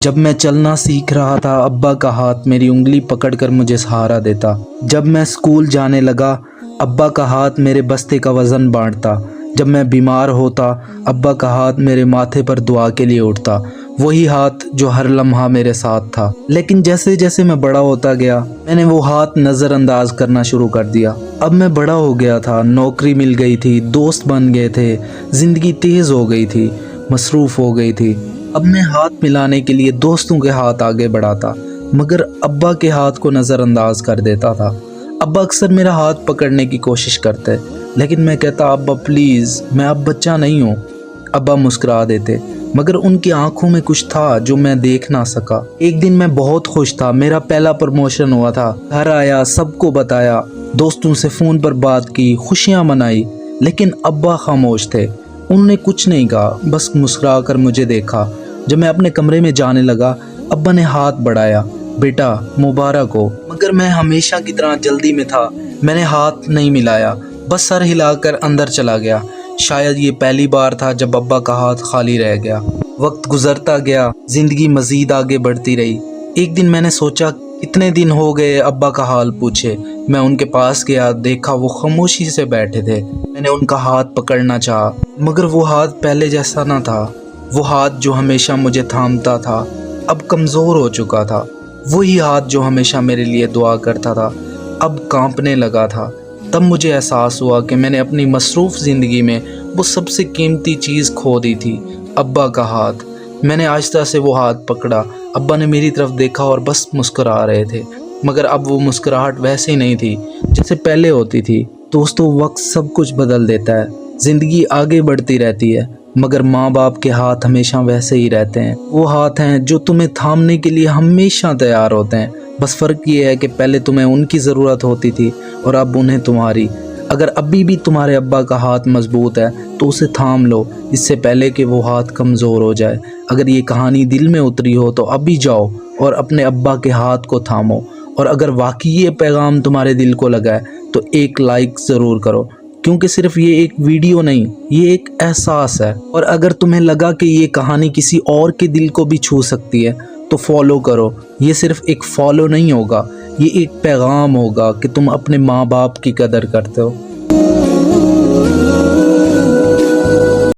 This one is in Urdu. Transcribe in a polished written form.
جب میں چلنا سیکھ رہا تھا ابا کا ہاتھ میری انگلی پکڑ کر مجھے سہارا دیتا۔ جب میں اسکول جانے لگا ابا کا ہاتھ میرے بستے کا وزن بانٹتا۔ جب میں بیمار ہوتا ابا کا ہاتھ میرے ماتھے پر دعا کے لیے اٹھتا، وہی ہاتھ جو ہر لمحہ میرے ساتھ تھا۔ لیکن جیسے جیسے میں بڑا ہوتا گیا میں نے وہ ہاتھ نظر انداز کرنا شروع کر دیا۔ اب میں بڑا ہو گیا تھا، نوکری مل گئی تھی، دوست بن گئے تھے، زندگی تیز ہو گئی تھی، مصروف ہو گئی تھی۔ اب میں ہاتھ ملانے کے لیے دوستوں کے ہاتھ آگے بڑھاتا مگر ابا کے ہاتھ کو نظر انداز کر دیتا تھا۔ ابا اکثر میرا ہاتھ پکڑنے کی کوشش کرتے لیکن میں کہتا ابا پلیز میں اب بچہ نہیں ہوں۔ ابا مسکرا دیتے مگر ان کی آنکھوں میں کچھ تھا جو میں دیکھ نہ سکا۔ ایک دن میں بہت خوش تھا، میرا پہلا پروموشن ہوا تھا۔ گھر آیا، سب کو بتایا، دوستوں سے فون پر بات کی، خوشیاں منائی، لیکن ابا خاموش تھے۔ انہوں نے کچھ نہیں کہا، بس مسکرا کر مجھے دیکھا۔ جب میں اپنے کمرے میں جانے لگا ابا نے ہاتھ بڑھایا، بیٹا مبارک ہو، مگر میں ہمیشہ کی طرح جلدی میں تھا۔ میں نے ہاتھ نہیں ملایا، بس سر ہلا کر اندر چلا گیا۔ شاید یہ پہلی بار تھا جب ابا کا ہاتھ خالی رہ گیا۔ وقت گزرتا گیا، زندگی مزید آگے بڑھتی رہی۔ ایک دن میں نے سوچا کتنے دن ہو گئے ابا کا حال پوچھے۔ میں ان کے پاس گیا، دیکھا وہ خاموشی سے بیٹھے تھے۔ میں نے ان کا ہاتھ پکڑنا چاہا مگر وہ ہاتھ پہلے جیسا نہ تھا۔ وہ ہاتھ جو ہمیشہ مجھے تھامتا تھا اب کمزور ہو چکا تھا۔ وہی ہاتھ جو ہمیشہ میرے لیے دعا کرتا تھا اب کانپنے لگا تھا۔ تب مجھے احساس ہوا کہ میں نے اپنی مصروف زندگی میں وہ سب سے قیمتی چیز کھو دی تھی، ابا کا ہاتھ۔ میں نے آہستہ سے وہ ہاتھ پکڑا۔ ابا نے میری طرف دیکھا اور بس مسکرا رہے تھے مگر اب وہ مسکراہٹ ویسے ہی نہیں تھی جیسے پہلے ہوتی تھی۔ دوستو، وقت سب کچھ بدل دیتا ہے، زندگی آگے بڑھتی رہتی ہے مگر ماں باپ کے ہاتھ ہمیشہ ویسے ہی رہتے ہیں۔ وہ ہاتھ ہیں جو تمہیں تھامنے کے لیے ہمیشہ تیار ہوتے ہیں، بس فرق یہ ہے کہ پہلے تمہیں ان کی ضرورت ہوتی تھی اور اب انہیں تمہاری۔ اگر ابھی بھی تمہارے ابا کا ہاتھ مضبوط ہے تو اسے تھام لو اس سے پہلے کہ وہ ہاتھ کمزور ہو جائے۔ اگر یہ کہانی دل میں اتری ہو تو ابھی جاؤ اور اپنے ابا کے ہاتھ کو تھامو، اور اگر واقعی یہ پیغام تمہارے دل کو لگا ہے تو ایک لائک ضرور کرو، کیونکہ صرف یہ ایک ویڈیو نہیں، یہ ایک احساس ہے۔ اور اگر تمہیں لگا کہ یہ کہانی کسی اور کے دل کو بھی چھو سکتی ہے تو فالو کرو۔ یہ صرف ایک فالو نہیں ہوگا، یہ ایک پیغام ہوگا کہ تم اپنے ماں باپ کی قدر کرتے ہو۔